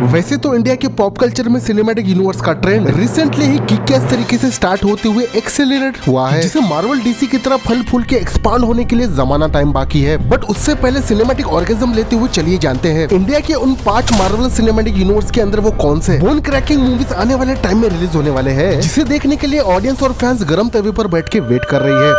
वैसे तो इंडिया के पॉप कल्चर में सिनेमैटिक यूनिवर्स का ट्रेंड रिसेंटली ही किक-एस तरीके से स्टार्ट होते हुए एक्सेलरेट हुआ है, जिसे मार्वल डीसी की तरह फल फूल के एक्सपांड होने के लिए जमाना टाइम बाकी है। बट उससे पहले सिनेमैटिक ऑर्गेजम लेते हुए चलिए जानते हैं इंडिया के उन 5 मार्वल सिनेमैटिक यूनिवर्स के अंदर वो कौन से बोन क्रैकिंग मूवीज आने वाले टाइम में रिलीज होने वाले हैं, जिसे देखने के लिए ऑडियंस और फैंस गर्म तवे पर बैठ के वेट कर रही है।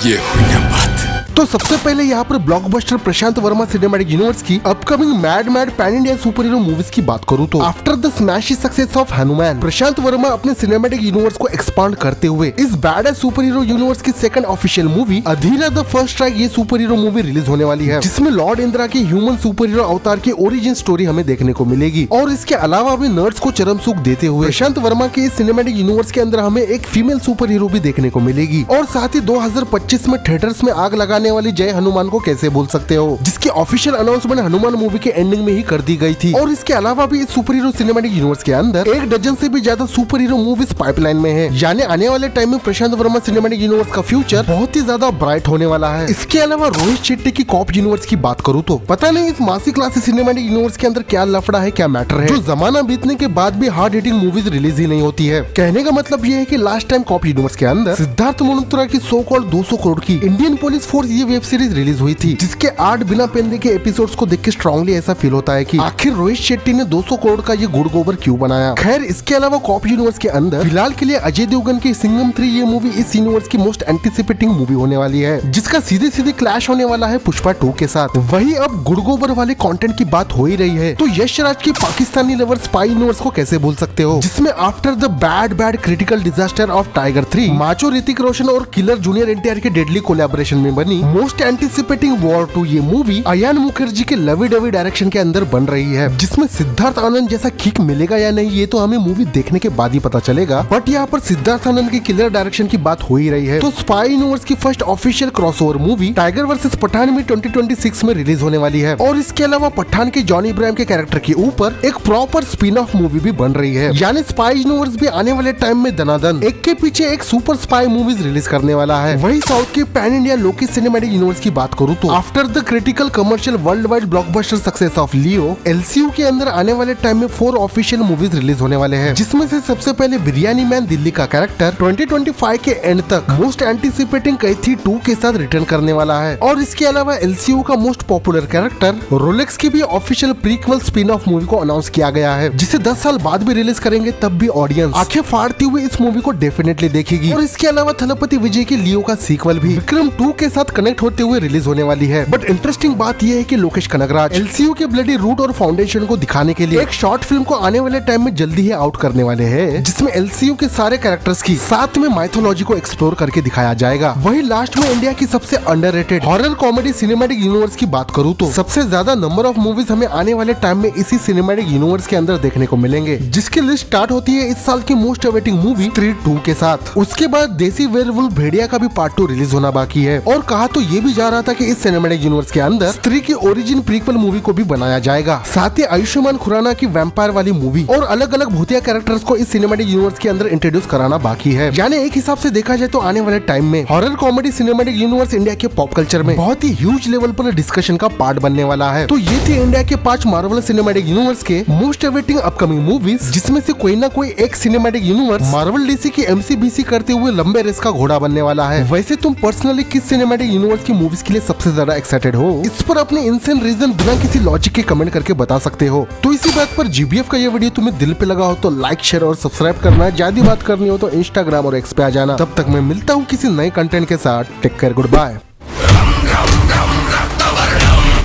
ये हुई ना बात। तो सबसे पहले यहाँ पर blockbuster Prasanth Varma cinematic universe की upcoming mad pan India super hero movies की बात करूँ तो after the smashing success of Hanuman, Prasanth Varma अपने सिनेमैटिक यूनिवर्स को एक्सपांड करते हुए इस बैड सुपर हीरो यूनिवर्स की second official movie Adhira the first strike ये सुपर हीरो मूवी रिलीज होने वाली है, जिसमें लॉर्ड इंदिरा के ह्यूमन सुपर हीरो अवतार की ओरिजिन स्टोरी हमें देखने को मिलेगी। और इसके अलावा भी नर्ड्स को चरम सुख देते हुए प्रशांत वर्मा के इस सिनेमैटिक यूनिवर्स के अंदर हमें एक फीमेल सुपर हीरो भी देखने को मिलेगी। और साथ ही 2025 में थिएटर्स में आग लगाने वाली जय हनुमान को कैसे भूल सकते हो, जिसकी ऑफिशियल अनाउंसमेंट हनुमान मूवी के एंडिंग में ही कर दी गई थी। और इसके अलावा भी इस सुपर हीरो सिनेमैटिक यूनिवर्स के अंदर 1 डजन से भी ज्यादा सुपर हीरो मूवीज पाइपलाइन में है, यानी आने वाले टाइम में प्रशांत वर्मा सिनेमैटिक यूनिवर्स का फ्यूचर बहुत ही ज्यादा ब्राइट होने वाला है। इसके अलावा रोहित शेट्टी की कॉप यूनिवर्स की बात करूँ तो पता नहीं इस मासी क्लास सिनेमैटिक यूनिवर्स के अंदर क्या लफड़ा है, क्या मैटर है, जो जमाना बीतने के बाद भी हार्ड हिटिंग मूवीज रिलीज ही नहीं होती है। कहने का मतलब ये है कि लास्ट टाइम कॉप यूनिवर्स के अंदर सिद्धार्थ मल्होत्रा की सो कॉल्ड 200 करोड़ की इंडियन पुलिस फोर्स ये वेब सीरीज रिलीज हुई थी, जिसके 8 बिना पेंदे के एपिसोड्स को देख के स्ट्रांगली ऐसा फील होता है कि आखिर रोहित शेट्टी ने 200 करोड़ का ये गुड़ गोबर क्यों बनाया। खैर, इसके अलावा कॉप यूनिवर्स के अंदर फिलहाल के लिए अजय देवगन की सिंघम 3 ये मूवी इस यूनिवर्स की मोस्ट एंटिसिपेटिंग मूवी होने वाली है, जिसका सीधे क्लैश होने वाला है पुष्पा 2 के साथ। वही अब गुड़ गोबर वाले कंटेंट की बात हो ही रही है तो यश राज की पाकिस्तानी लवर स्पाई यूनिवर्स को कैसे भूल सकते हो, जिसमें after the bad critical disaster of tiger 3 macho Hrithik Roshan और किलर जूनियर एनटीआर के डेडली कोलैबोरेशन में बनी मोस्ट एंटिसिपेटिंग वॉर 2 ये मूवी अयान मुखर्जी के लवी डवी डायरेक्शन के अंदर बन रही है, जिसमें सिद्धार्थ आनंद जैसा किक मिलेगा या नहीं ये तो हमें मूवी देखने के बाद ही पता चलेगा। बट यहाँ पर सिद्धार्थ आनंद की किलर डायरेक्शन की बात हो ही रही है तो स्पाई यूनिवर्स की first official crossover movie Tiger versus Pathaan में 2026 में रिलीज होने वाली है। और इसके अलावा पठान के जॉनी इब्राहिम के कैरेक्टर के ऊपर एक प्रॉपर स्पिन ऑफ मूवी भी बन रही है, यानी स्पाई यूनिवर्स भी आने वाले टाइम में दनादन एक के पीछे एक सुपर स्पाई मूवीज रिलीज करने वाला है। वही साउथ के पैन इंडिया लोकी सिनेमैटिक यूनिवर्स की बात करूँ तो after the critical commercial world wide blockbuster success of Leo, LCU के अंदर आने वाले टाइम में 4 ऑफिशियल मूवीज रिलीज होने वाले हैं, जिसमें से सबसे पहले बिरयानी मैन दिल्ली का कैरेक्टर 2025 के एंड तक मोस्ट एंटिसिपेटिंग कैथी 2 के साथ रिटर्न करने वाला है। और इसके अलावा एलसीयू का मोस्ट पॉपुलर कैरेक्टर रोलेक्स की भी official prequel spin off movie को अनाउंस किया गया है, जिसे 10 साल बाद भी रिलीज करेंगे तब भी ऑडियंस आंखें फाड़ती हुई इस मूवी को डेफिनेटली देखेगी। और इसके अलावा थलपति विजय की लियो का सीक्वल भी विक्रम 2 के साथ कनेक्ट होते हुए रिलीज होने वाली है। बट इंटरेस्टिंग बात यह है कि लोकेश कनगराज एलसीयू के ब्लडी रूट और फाउंडेशन को दिखाने के लिए एक शॉर्ट फिल्म को आने वाले टाइम में जल्दी ही आउट करने वाले हैं, जिसमें एलसीयू के सारे कैरेक्टर्स की साथ में माइथोलॉजी को एक्सप्लोर करके दिखाया जाएगा। वही लास्ट में इंडिया की सबसे underrated horror comedy cinematic universe की बात करूँ तो सबसे ज्यादा नंबर ऑफ मूवीज हमें आने वाले टाइम में इसी सिनेमैटिक यूनिवर्स के अंदर देखने को मिलेंगे, जिसकी लिस्ट स्टार्ट होती है इस साल की मोस्ट अवेटिंग मूवी स्त्री 2 के साथ। उसके बाद देसी वेयरवुल्फ भेड़िया का भी पार्ट 2 रिलीज होना बाकी है। और कहा तो ये भी जा रहा था कि इस सिनेमैटिक यूनिवर्स के अंदर स्त्री की ओरिजिन प्रीक्वल मूवी को भी बनाया जाएगा, साथ ही आयुष्मान खुराना की वैम्पायर वाली मूवी और अलग अलग भूतिया कैरेक्टर्स को इस सिनेमैटिक यूनिवर्स के अंदर इंट्रोड्यूस कराना बाकी है। यानी एक हिसाब से देखा जाए तो आने वाले टाइम में horror comedy cinematic universe India के पॉप कल्चर में बहुत ही ह्यूज लेवल पर डिस्कशन का पार्ट बनने वाला है। तो ये थी इंडिया के 5 मार्वल सिनेमैटिक यूनिवर्स के मोस्ट अवेटिंग अपकमिंग मूवीज, जिसमें से कोई ना कोई एक सिनेमैटिक यूनिवर्स मार्वल डीसी की एमसीबीसी करते हुए लंबे रेस का घोड़ा बनने वाला है। वैसे तुम पर्सनली किस सिनेमैटिक यूनिवर्स की मूवीज के लिए सबसे ज्यादा एक्साइटेड हो, इस पर अपने इंसेंट रीजन बिना किसी लॉजिक के कमेंट करके बता सकते हो। तो इसी बात पर जीबीएफ का ये वीडियो तुम्हें दिल पे लगा हो तो लाइक शेयर और सब्सक्राइब करना है। ज्यादा बात करनी हो तो इंस्टाग्राम और एक्स पे आ जाना। तब तक मैं मिलता हूँ किसी नए कंटेंट के साथ। Take care, good bye.